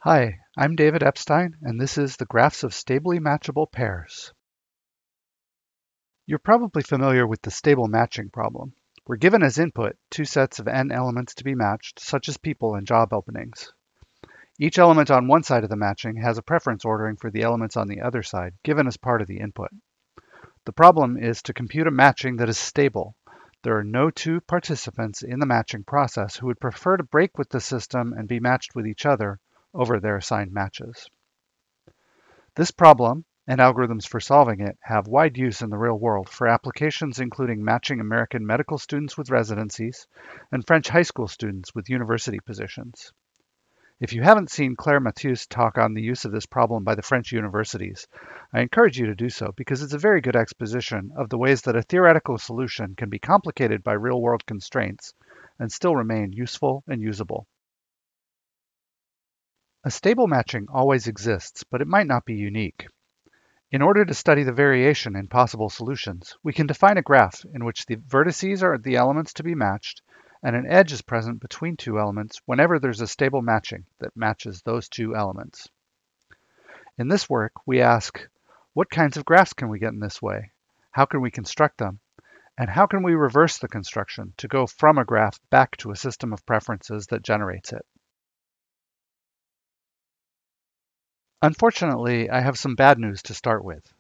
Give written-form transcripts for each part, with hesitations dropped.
Hi, I'm David Eppstein, and this is the Graphs of Stably Matchable Pairs. You're probably familiar with the stable matching problem. We're given as input two sets of n elements to be matched, such as people and job openings. Each element on one side of the matching has a preference ordering for the elements on the other side, given as part of the input. The problem is to compute a matching that is stable. There are no two participants in the matching process who would prefer to break with the system and be matched with each other over their assigned matches. This problem, and algorithms for solving it, have wide use in the real world for applications including matching American medical students with residencies and French high school students with university positions. If you haven't seen Claire Mathieu's talk on the use of this problem by the French universities, I encourage you to do so because it's a very good exposition of the ways that a theoretical solution can be complicated by real-world constraints and still remain useful and usable. A stable matching always exists, but it might not be unique. In order to study the variation in possible solutions, we can define a graph in which the vertices are the elements to be matched, and an edge is present between two elements whenever there's a stable matching that matches those two elements. In this work, we ask, what kinds of graphs can we get in this way? How can we construct them? And how can we reverse the construction to go from a graph back to a system of preferences that generates it? Unfortunately, I have some bad news to start with.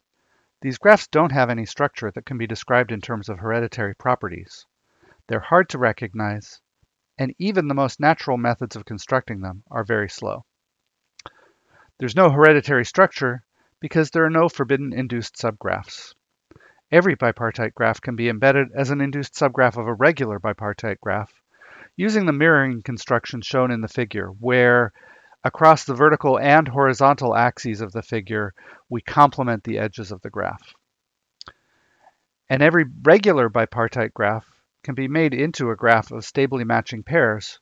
These graphs don't have any structure that can be described in terms of hereditary properties. They're hard to recognize, and even the most natural methods of constructing them are very slow. There's no hereditary structure because there are no forbidden induced subgraphs. Every bipartite graph can be embedded as an induced subgraph of a regular bipartite graph using the mirroring construction shown in the figure, where across the vertical and horizontal axes of the figure, we complement the edges of the graph. And every regular bipartite graph can be made into a graph of stably matching pairs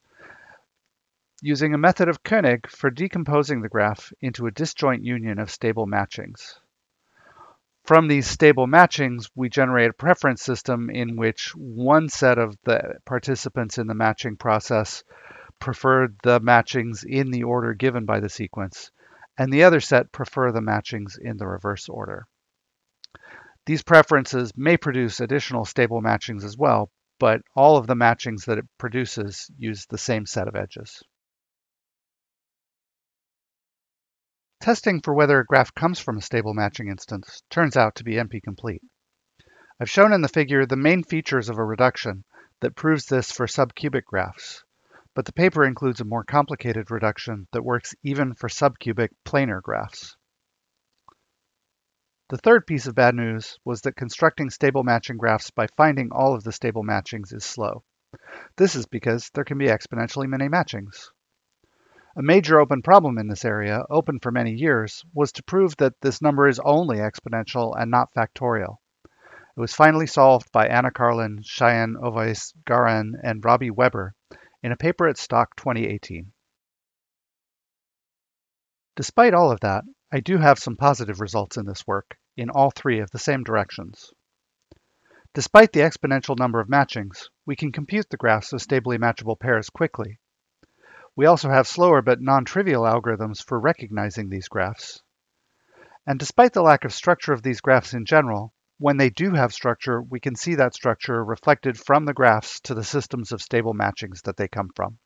using a method of Koenig for decomposing the graph into a disjoint union of stable matchings. From these stable matchings, we generate a preference system in which one set of the participants in the matching process prefer the matchings in the order given by the sequence, and the other set prefer the matchings in the reverse order. These preferences may produce additional stable matchings as well, but all of the matchings that it produces use the same set of edges. Testing for whether a graph comes from a stable matching instance turns out to be NP-complete. I've shown in the figure the main features of a reduction that proves this for subcubic graphs, but the paper includes a more complicated reduction that works even for subcubic planar graphs. The third piece of bad news was that constructing stable matching graphs by finding all of the stable matchings is slow. This is because there can be exponentially many matchings. A major open problem in this area, open for many years, was to prove that this number is only exponential and not factorial. It was finally solved by Anna Carlin, Cheyenne Oveis Garan, and Robbie Weber in a paper at Stock 2018. Despite all of that, I do have some positive results in this work, in all three of the same directions. Despite the exponential number of matchings, we can compute the graphs of stably matchable pairs quickly. We also have slower but non-trivial algorithms for recognizing these graphs. And despite the lack of structure of these graphs in general, when they do have structure, we can see that structure reflected from the graphs to the systems of stable matchings that they come from.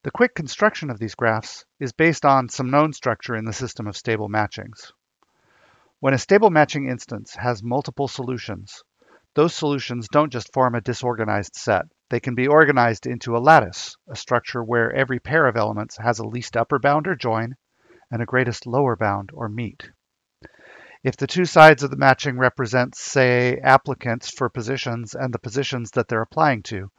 The quick construction of these graphs is based on some known structure in the system of stable matchings. When a stable matching instance has multiple solutions, those solutions don't just form a disorganized set. They can be organized into a lattice, a structure where every pair of elements has a least upper bound or join and a greatest lower bound or meet. If the two sides of the matching represent, say, applicants for positions and the positions that they're applying to,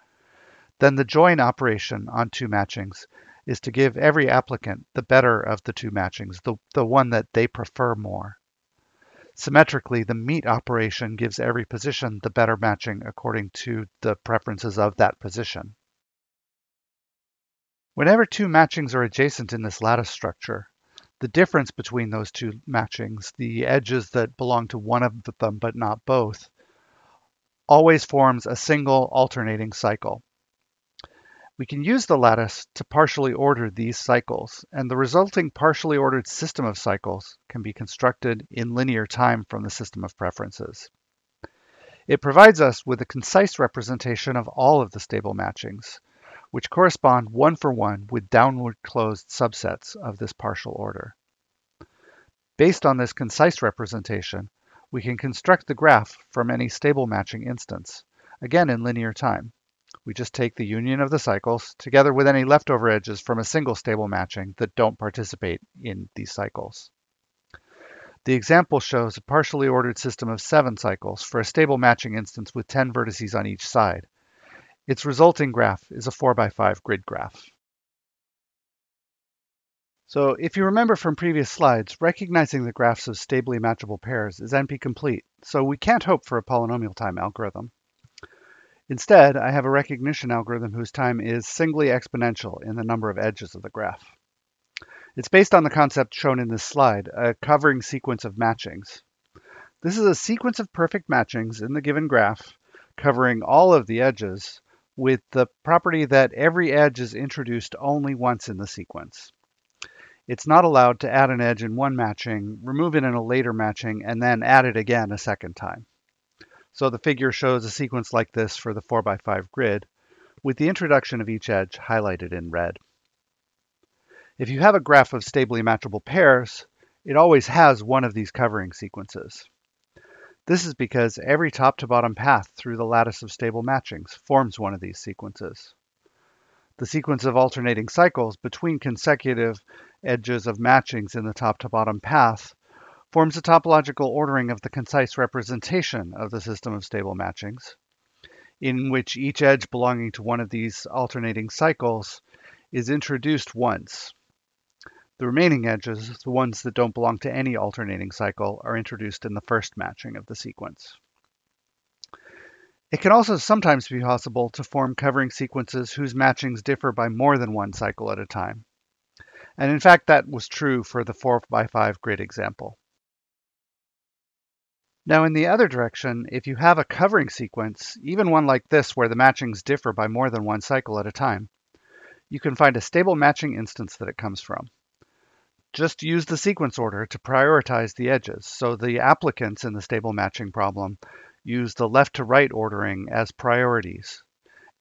then the join operation on two matchings is to give every applicant the better of the two matchings, the one that they prefer more. Symmetrically, the meet operation gives every position the better matching according to the preferences of that position. Whenever two matchings are adjacent in this lattice structure, the difference between those two matchings, the edges that belong to one of them but not both, always forms a single alternating cycle. We can use the lattice to partially order these cycles, and the resulting partially ordered system of cycles can be constructed in linear time from the system of preferences. It provides us with a concise representation of all of the stable matchings, which correspond one for one with downward closed subsets of this partial order. Based on this concise representation, we can construct the graph from any stable matching instance, again in linear time. We just take the union of the cycles together with any leftover edges from a single stable matching that don't participate in these cycles. The example shows a partially ordered system of 7 cycles for a stable matching instance with 10 vertices on each side. Its resulting graph is a 4x5 grid graph. So if you remember from previous slides, recognizing the graphs of stably matchable pairs is NP-complete, so we can't hope for a polynomial time algorithm. Instead, I have a recognition algorithm whose time is singly exponential in the number of edges of the graph. It's based on the concept shown in this slide, a covering sequence of matchings. This is a sequence of perfect matchings in the given graph, covering all of the edges, with the property that every edge is introduced only once in the sequence. It's not allowed to add an edge in one matching, remove it in a later matching, and then add it again a second time. So the figure shows a sequence like this for the 4x5 grid, with the introduction of each edge highlighted in red. If you have a graph of stably matchable pairs, it always has one of these covering sequences. This is because every top to bottom path through the lattice of stable matchings forms one of these sequences. The sequence of alternating cycles between consecutive edges of matchings in the top to bottom path forms a topological ordering of the concise representation of the system of stable matchings, in which each edge belonging to one of these alternating cycles is introduced once. The remaining edges, the ones that don't belong to any alternating cycle, are introduced in the first matching of the sequence. It can also sometimes be possible to form covering sequences whose matchings differ by more than one cycle at a time. And in fact, that was true for the 4x5 grid example. Now in the other direction, if you have a covering sequence, even one like this where the matchings differ by more than one cycle at a time, you can find a stable matching instance that it comes from. Just use the sequence order to prioritize the edges. So the applicants in the stable matching problem use the left to right ordering as priorities.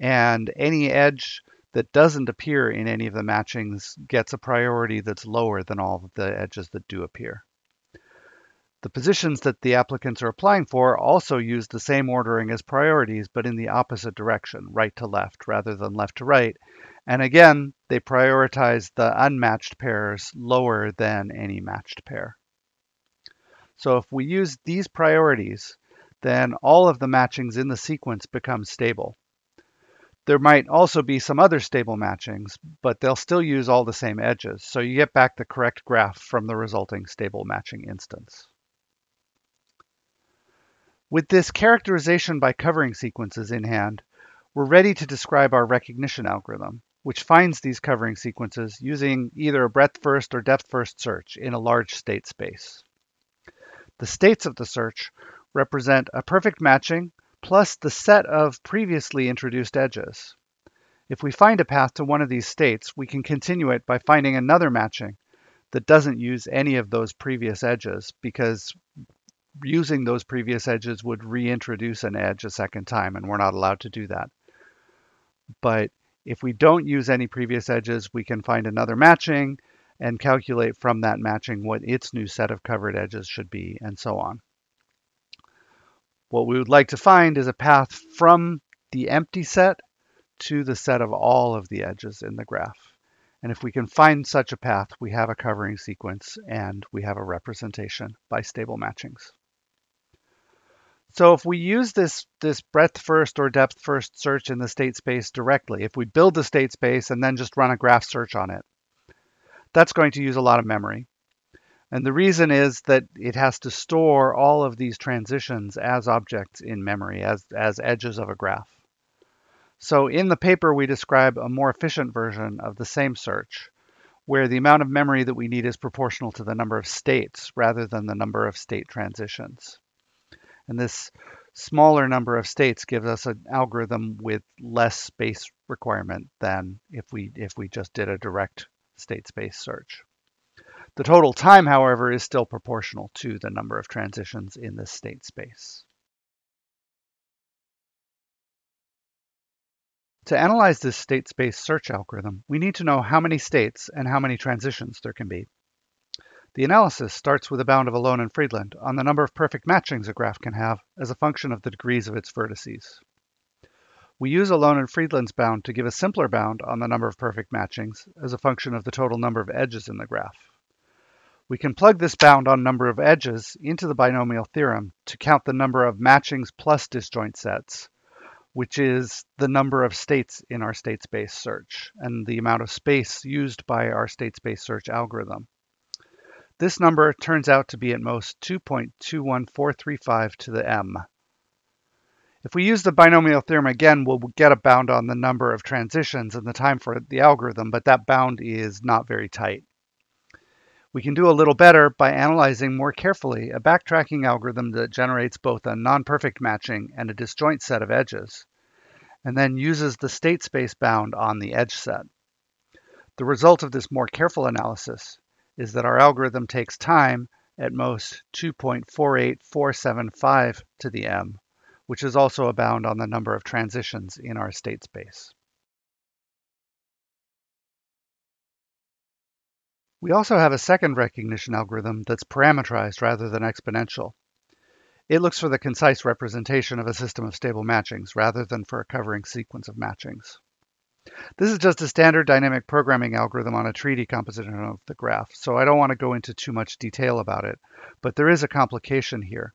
And any edge that doesn't appear in any of the matchings gets a priority that's lower than all of the edges that do appear. The positions that the applicants are applying for also use the same ordering as priorities, but in the opposite direction, right to left rather than left to right. And again, they prioritize the unmatched pairs lower than any matched pair. So if we use these priorities, then all of the matchings in the sequence become stable. There might also be some other stable matchings, but they'll still use all the same edges. So you get back the correct graph from the resulting stable matching instance. With this characterization by covering sequences in hand, we're ready to describe our recognition algorithm, which finds these covering sequences using either a breadth-first or depth-first search in a large state space. The states of the search represent a perfect matching plus the set of previously introduced edges. If we find a path to one of these states, we can continue it by finding another matching that doesn't use any of those previous edges, because using those previous edges would reintroduce an edge a second time, and we're not allowed to do that. But if we don't use any previous edges, we can find another matching and calculate from that matching what its new set of covered edges should be, and so on. What we would like to find is a path from the empty set to the set of all of the edges in the graph. And if we can find such a path, we have a covering sequence and we have a representation by stable matchings. So if we use this breadth first or depth first search in the state space directly, if we build the state space and then just run a graph search on it, that's going to use a lot of memory. And the reason is that it has to store all of these transitions as objects in memory, as edges of a graph. So in the paper, we describe a more efficient version of the same search, where the amount of memory that we need is proportional to the number of states rather than the number of state transitions. And this smaller number of states gives us an algorithm with less space requirement than if we just did a direct state space search. The total time, however, is still proportional to the number of transitions in this state space. To analyze this state space search algorithm, we need to know how many states and how many transitions there can be. The analysis starts with a bound of Alone and Friedland on the number of perfect matchings a graph can have as a function of the degrees of its vertices. We use Alone and Friedland's bound to give a simpler bound on the number of perfect matchings as a function of the total number of edges in the graph. We can plug this bound on number of edges into the binomial theorem to count the number of matchings plus disjoint sets, which is the number of states in our state space search and the amount of space used by our state space search algorithm. This number turns out to be at most 2.21435 to the m. If we use the binomial theorem again, we'll get a bound on the number of transitions and the time for the algorithm, but that bound is not very tight. We can do a little better by analyzing more carefully a backtracking algorithm that generates both a non-perfect matching and a disjoint set of edges, and then uses the state space bound on the edge set. The result of this more careful analysis is that our algorithm takes time at most 2.48475 to the m, which is also a bound on the number of transitions in our state space. We also have a second recognition algorithm that's parameterized rather than exponential. It looks for the concise representation of a system of stable matchings rather than for a covering sequence of matchings. This is just a standard dynamic programming algorithm on a tree decomposition of the graph, so I don't want to go into too much detail about it, but there is a complication here.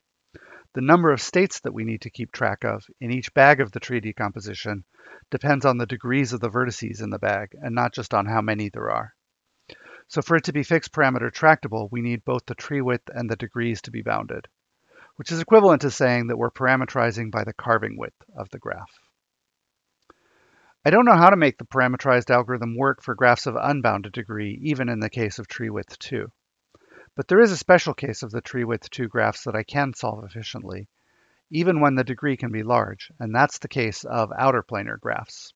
The number of states that we need to keep track of in each bag of the tree decomposition depends on the degrees of the vertices in the bag, and not just on how many there are. So for it to be fixed parameter tractable, we need both the tree width and the degrees to be bounded, which is equivalent to saying that we're parameterizing by the carving width of the graph. I don't know how to make the parameterized algorithm work for graphs of unbounded degree, even in the case of tree width 2. But there is a special case of the tree width 2 graphs that I can solve efficiently, even when the degree can be large, and that's the case of outer planar graphs.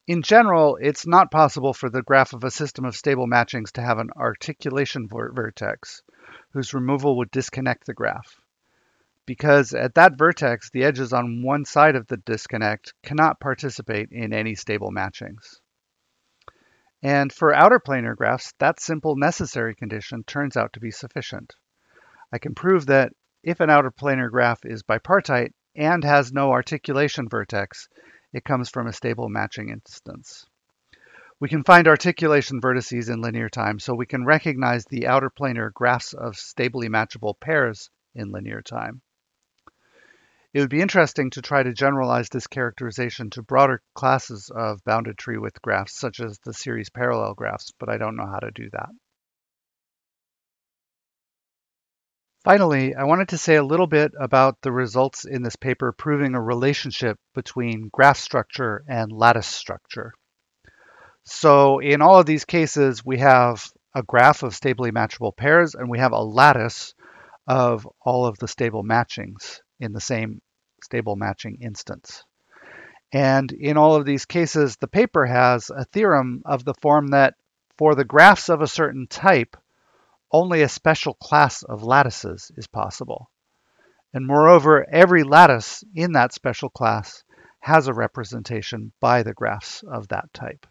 In general, it's not possible for the graph of a system of stable matchings to have an articulation vertex, whose removal would disconnect the graph, because at that vertex, the edges on one side of the disconnect cannot participate in any stable matchings. And for outer planar graphs, that simple necessary condition turns out to be sufficient. I can prove that if an outer planar graph is bipartite and has no articulation vertex, it comes from a stable matching instance. We can find articulation vertices in linear time, so we can recognize the outer planar graphs of stably matchable pairs in linear time. It would be interesting to try to generalize this characterization to broader classes of bounded tree width graphs, such as the series parallel graphs, but I don't know how to do that. Finally, I wanted to say a little bit about the results in this paper proving a relationship between graph structure and lattice structure. So in all of these cases, we have a graph of stably matchable pairs, and we have a lattice of all of the stable matchings in the same stable matching instance. And in all of these cases, the paper has a theorem of the form that for the graphs of a certain type, only a special class of lattices is possible. And moreover, every lattice in that special class has a representation by the graphs of that type.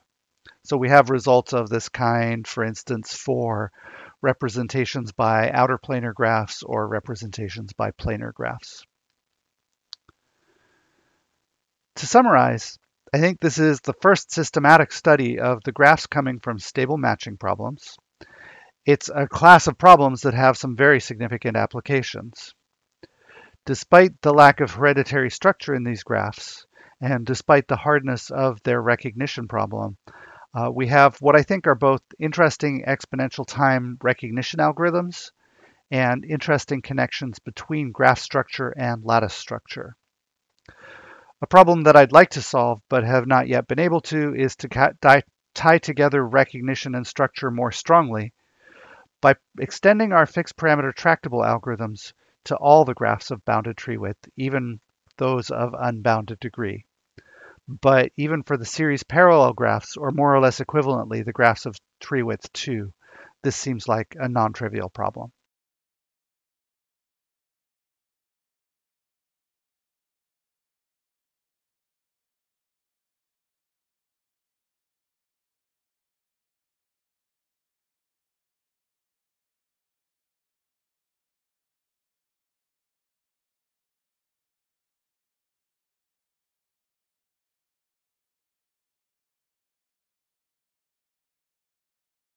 So we have results of this kind, for instance, for representations by outer planar graphs or representations by planar graphs. To summarize, I think this is the first systematic study of the graphs coming from stable matching problems. It's a class of problems that have some very significant applications. Despite the lack of hereditary structure in these graphs, and despite the hardness of their recognition problem, we have what I think are both interesting exponential time recognition algorithms and interesting connections between graph structure and lattice structure. A problem that I'd like to solve but have not yet been able to is to tie together recognition and structure more strongly by extending our fixed parameter tractable algorithms to all the graphs of bounded tree width, even those of unbounded degree. But even for the series parallel graphs, or more or less equivalently, the graphs of tree width 2, this seems like a non-trivial problem.